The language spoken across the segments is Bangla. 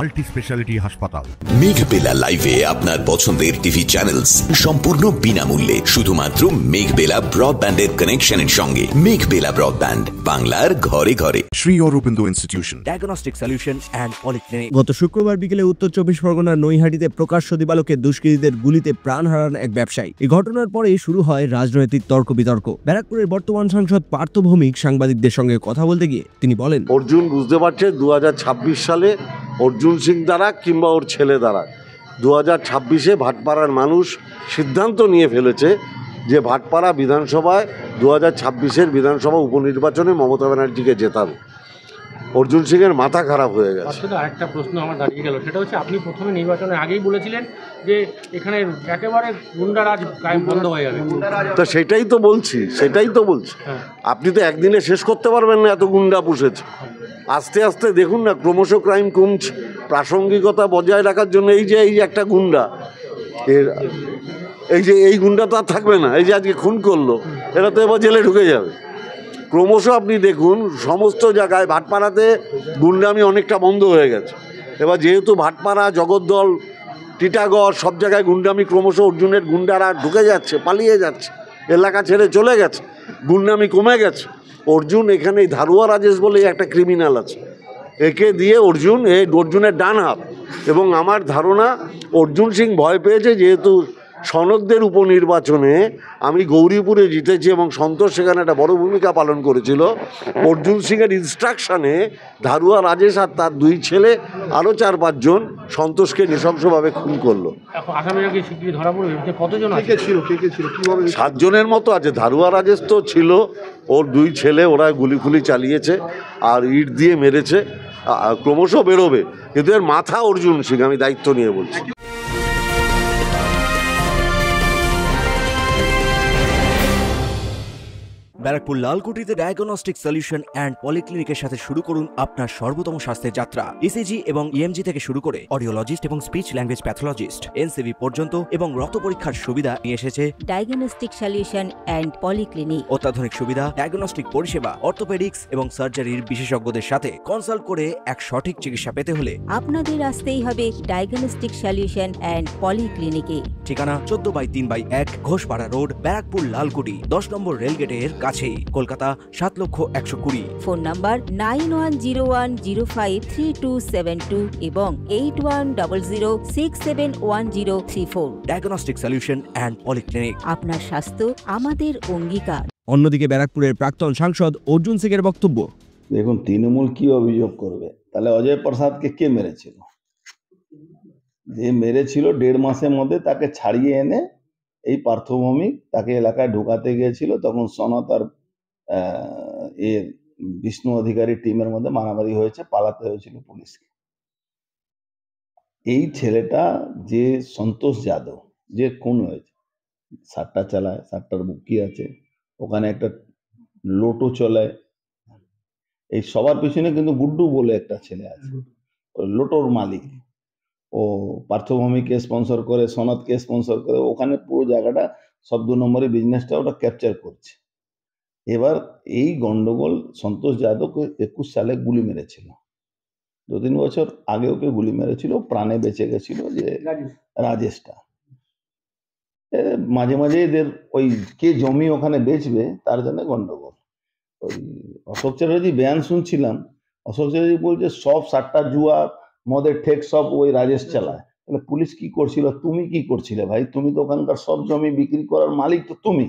মাল্টি স্পেশালিটি হাসপাতাল। মেঘবেলা লাইভে আপনার পছন্দের টিভি চ্যানেলস সম্পূর্ণ বিনামূল্যে, শুধুমাত্র মেঘবেলা ব্রডব্যান্ডের কানেকশনের সঙ্গে। মেঘবেলা ব্রডব্যান্ড, বাংলার ঘরে ঘরে। Shri Aurobindo institution, diagnostic solution and polyclinic. গত শুক্রবার বিকেলে উত্তর 24 পরগনার নৈহাটিতে প্রকাশ্য দিবালোকে দুষ্কৃতীদের গুলিতে প্রাণ হারান এক ব্যবসায়ী। এই ঘটনার পরেই শুরু হয় রাজনৈতিক তর্ক বিতর্ক। ব্যারাকপুরের বর্তমান সাংসদ পার্থ ভৌমিক সাংবাদিকদের সঙ্গে কথা বলতে গিয়ে তিনি বলেন, অর্জুন বুঝতে পারছে 2026 সালে অর্জুন সিং দ্বারা কিংবা ওর ছেলে দ্বারা 2026-এ ভাটপাড়ার মানুষ সিদ্ধান্ত নিয়ে ফেলেছে যে ভাটপাড়া বিধানসভায় 2026-এর বিধানসভা উপনির্বাচনে মমতা ব্যানার্জিকে জেতাবে। অর্জুন সিংয়ের মাথা খারাপ হয়ে গেছে। আসলে আরেকটা প্রশ্ন আমার দাঁড়িয়ে গেল, সেটা হচ্ছে আপনি প্রথমে নির্বাচনের আগেই বলেছিলেন যে এখানে একেবারে গুন্ডারাজ কায়েম বন্ধ হয়ে যাবে। তা সেটাই তো বলছি। আপনি তো একদিনে শেষ করতে পারবেন না, এত গুন্ডা পুষেছে। আস্তে আস্তে দেখুন না, ক্রমশ ক্রাইম কমছে। প্রাসঙ্গিকতা বজায় রাখার জন্য এই যে একটা গুন্ডা, এই গুন্ডা তো আর থাকবে না। এই যে আজকে খুন করলো, এরা তো এবার জেলে ঢুকে যাবে। ক্রমশ আপনি দেখুন সমস্ত জায়গায় ভাটপাড়াতে গুন্ডামি অনেকটা বন্ধ হয়ে গেছে। এবার যেহেতু ভাটপাড়া, জগদ্দল, টিটাগড় সব জায়গায় গুন্ডামি ক্রমশ অর্জুনের গুন্ডারা ঢুকে যাচ্ছে, পালিয়ে যাচ্ছে, এলাকা ছেড়ে চলে গেছে, গুন্ডামি কমে গেছে। অর্জুন এখানে ধারুয়া রাজেশ বলে একটা ক্রিমিনাল আছে, একে দিয়ে অর্জুনের ডান হাত। এবং আমার ধারণা অর্জুন সিং ভয় পেয়েছে, যেহেতু সনদদের উপনির্বাচনে আমি গৌরীপুরে জিতেছি এবং সন্তোষ সেখানে একটা বড় ভূমিকা পালন করেছিল। অর্জুন সিংয়ের ইনস্ট্রাকশানে ধারুয়া রাজেশ আর তার দুই ছেলে আরও 4-5 জন সন্তোষকে নৃশংসভাবে খুন করলো। 7 জনের মতো আছে। ধারুয়া রাজেশ তো ছিল, ওর 2 ছেলে, ওরা গুলি ফুলি চালিয়েছে আর ইট দিয়ে মেরেছে। ক্রমশ বেরোবে, কিন্তু এর মাথা অর্জুন সিং, আমি দায়িত্ব নিয়ে বলছি। ব্যারাকপুর লালকুটিতে ডায়াগনস্টিক সলিউশন অ্যান্ড পলিক্লিনিকের সাথে শুরু করুন আপনার সর্বোত্তম স্বাস্থ্যের যাত্রা। ইসিজি এবং ইএমজি থেকে শুরু করে অডিওলজিস্ট এবং স্পিচ ল্যাঙ্গুয়েজ প্যাথোলজিস্ট, এনসিভি পর্যন্ত এবং রক্ত পরীক্ষার সুবিধা নিয়ে এসেছে ডায়াগনস্টিক সলিউশন অ্যান্ড পলিক্লিনিক। অত্যাধুনিক সুবিধা, ডায়াগনস্টিক পরিষেবা, অর্থোপেডিক্স এবং সার্জারির বিশেষজ্ঞদের সাথে কনসাল্ট করে এক সঠিক চিকিৎসা পেতে হলে আপনাদের আসতেই হবে ডায়াগনস্টিক সলিউশন অ্যান্ড পলিক্লিনিকে। ঠিকানা 14/3/1 ঘোষপাড়া রোড, ব্যারাকপুর লালকুটি, 10 নম্বর রেলগেটের কাছেই, কলকাতা 7,20,020। ফোন নাম্বার 9101053272 এবং 8100671034। Diagnostic solution and polyclinic. আপনার স্বাস্থ্য আমাদের অঙ্গীকার। অন্যদিকে ব্যারাকপুরের প্রাক্তন সাংসদ অর্জুন সিংয়ের বক্তব্য, দেখুন তৃণমূল কি অভিযোগ করবে, তাহলে অজয় প্রসাদকে কে মেরেছিল? যে মেরেছিল 1.5 মাসের মধ্যে তাকে ছাড়িয়ে এনে এই পার্থ ভৌমিক তাকে এলাকায় ঢোকাতে গিয়েছিল। তখন সনত আর বিষ্ণু অধিকারী টিমের মধ্যে মারামারি হয়েছে, পালাতে হয়েছিল পুলিশকে। এই ছেলেটা যে সন্তোষ যাদব, যে খুন হয়েছে, 7টা চালায়, 7টার বুকি আছে, ওখানে একটা লোটো চলায়। এই সবার পিছনে কিন্তু গুড্ডু বলে একটা ছেলে আছে, লোটোর মালিক। ও পার্থভূমিকে স্পন্সর করে, সনদকে স্পন্সর করে, ওখানে পুরো জায়গাটা সব 2 নম্বরের বিজনেসটা ওটা ক্যাপচার করছে। এবার এই গন্ডগোল, সন্তোষ যাদবকে 21 সালে গুলি মেরেছিল, 2-3 বছর আগে ওকে গুলি মেরেছিল, প্রাণে বেঁচে গেছিল যে রাজেশটা। মাঝে মাঝে এদের ওই কে জমি ওখানে বেচবে তার জন্য গন্ডগোল। ওই অশোক চ্যাটার্জি বয়ান শুনছিলাম, অশোক চ্যাটার্জি বলছে সব 7টা জুয়া মদের ঠেক সব ওই রাজেশ চালায়। তাহলে পুলিশ কি করছিল? তুমি কি করছিলে ভাই? তুমি তো ওখানকার সব জমি বিক্রি করার মালিক তো তুমি।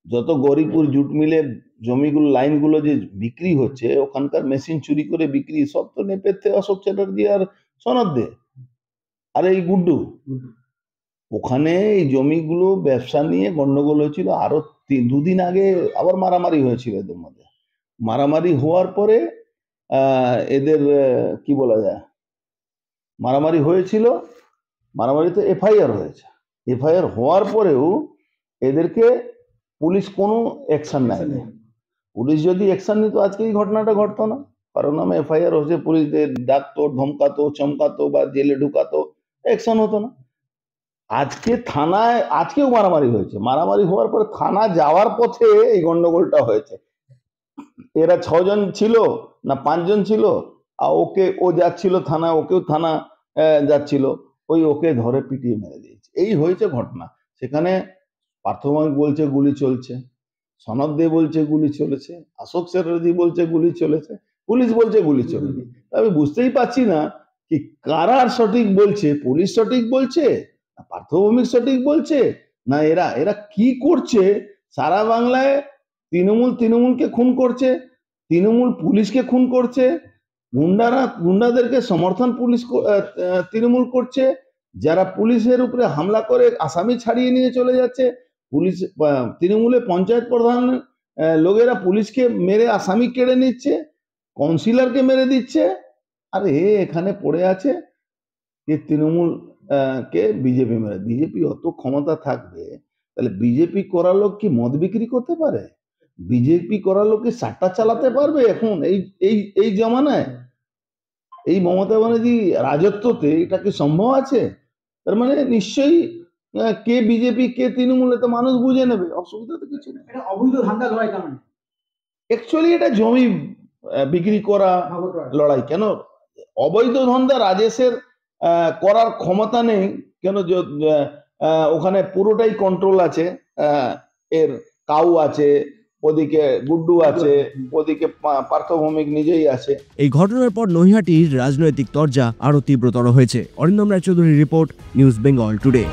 যত গৌরীপুর জুট মিলে জমিগুলো, লাইনগুলো যে বিক্রি হচ্ছে, ওখানকার মেশিন চুরি করে বিক্রি, সব তো নেপেতে অশোক চ্যাটার্জি আর সনদ দে আর এই গুড্ডু। ওখানে এই জমিগুলো ব্যবসা নিয়ে গন্ডগোল হয়েছিল। আরো 2 দিন আগে আবার মারামারি হয়েছিল এদের মধ্যে। মারামারি হওয়ার পরে এদের কি বলা যায়, মারামারি হয়েছিল, মারামারিতে এফআইআর হয়েছে। এফআইআর হওয়ার পরেও এদেরকে পুলিশ কোনো অ্যাকশন নেয়নি। পুলিশ যদি অ্যাকশন নিত আজকে এই ঘটনাটা ঘটতো না। কারণ নামে এফআইআর হচ্ছে, পুলিশদের ডাকতো, ধমকাতো, চমকাতো বা জেলে ঢুকাতো, অ্যাকশন হতো না। আজকে থানায়, আজকেও মারামারি হয়েছে। মারামারি হওয়ার পরে থানা যাওয়ার পথে এই গন্ডগোলটা হয়েছে। এরা 6 জন ছিল না 5 জন ছিল, আর ওকে, ও যাচ্ছিল থানা, ওকেও থানা যাচ্ছিল, ওকে ধরে পিটিয়ে মেরে দিয়েছে। এই হয়েছে ঘটনা। সেখানে পার্থভৌমিক বলছে গুলি চলছে, সনদ দে বলছে গুলি চলেছে, অশোক চ্যাটার্জি বলছে গুলি চলেছে, পুলিশ বলছে গুলি চলেনি। আমি বুঝতেই পারছি না কি কারা সঠিক বলছে, পুলিশ সঠিক বলছে না পার্থভৌমিক সঠিক বলছে, না এরা কি করছে। সারা বাংলায় তৃণমূলকে খুন করছে, তৃণমূল পুলিশকে খুন করছে, গুন্ডাদেরকে সমর্থন তৃণমূল করছে, যারা পুলিশের উপরে হামলা করে আসামি ছাড়িয়ে নিয়ে চলে যাচ্ছে, তৃণমূলের পঞ্চায়েত প্রধান লোকেরা পুলিশকে মেরে আসামি কেড়ে নিচ্ছে, কাউন্সিলরকে মেরে দিচ্ছে। আর এখানে পড়ে আছে যে তৃণমূল কে বিজেপি মেরে। বিজেপি অত ক্ষমতা থাকবে তাহলে বিজেপি করা লোক কি মদ বিক্রি করতে পারে? বিজেপি করা লোক কি সাট্টা চালাতে পারবে এখন এই জমানায়? এই মমতা ব্যানার্জি রাজত্বতে এটা কি সম্ভব আছে? তার মানে নিশ্চয়ই কে বিজেপি কে তৃণমূলে তো মানুষ বুঝে নেবে, অসুবিধা তো কিছু নেই। অবৈধ ধান্দা লড়াই কেমন? অ্যাকচুয়ালি এটা জমি বিক্রি করা লড়াই। কেন অবৈধ ধান্দা রাজেশের করার ক্ষমতা নেই? কেন ওখানে পুরোটাই কন্ট্রোল আছে, এর কাউ আছে, ওদিকে গুড্ডু আছে, ওদিকে পার্থভৌমিক নিজেই আছে। এই ঘটনার পর নৈহাটির রাজনৈতিক তরজা আরো তীব্রতর হয়েছে। অরিন্দম রায়চৌধুরীর report, news Bengal today.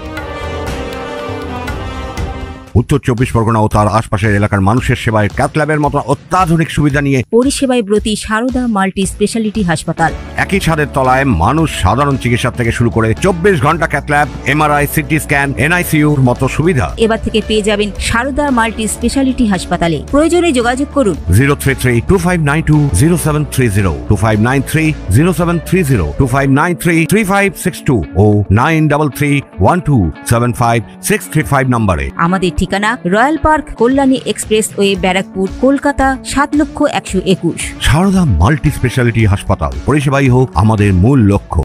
Uttar 24 Pargana ও তার আশপাশের এলাকার মানুষের সেবায় ক্যাথ ল্যাবের মতো অত্যাধুনিক সুবিধা নিয়ে পরিষেবায় ব্রতী সারদা মাল্টি স্পেশালিটি হাসপাতাল। একই ছাদের তলায় মানুষ সাধারণ চিকিৎসা থেকে শুরু করে 24 ঘন্টা cath lab, MRI, CT scan, এনআইসিইউর মতো সুবিধা এবার থেকে পেয়ে যাবেন সারদা মাল্টি স্পেশালিটি হাসপাতালে। প্রয়োজনে যোগাযোগ করুন 033-2592-0730, 2593-0730, 2593-3562 ও 9331275635 নম্বরে। আমাদের ঠিকানা Royal Park, Kalyani expressway, Barrackpore, Kolkata 7,121,000। Sarada multi speciality হাসপাতাল, পরিষেবাই হোক আমাদের মূল লক্ষ্য।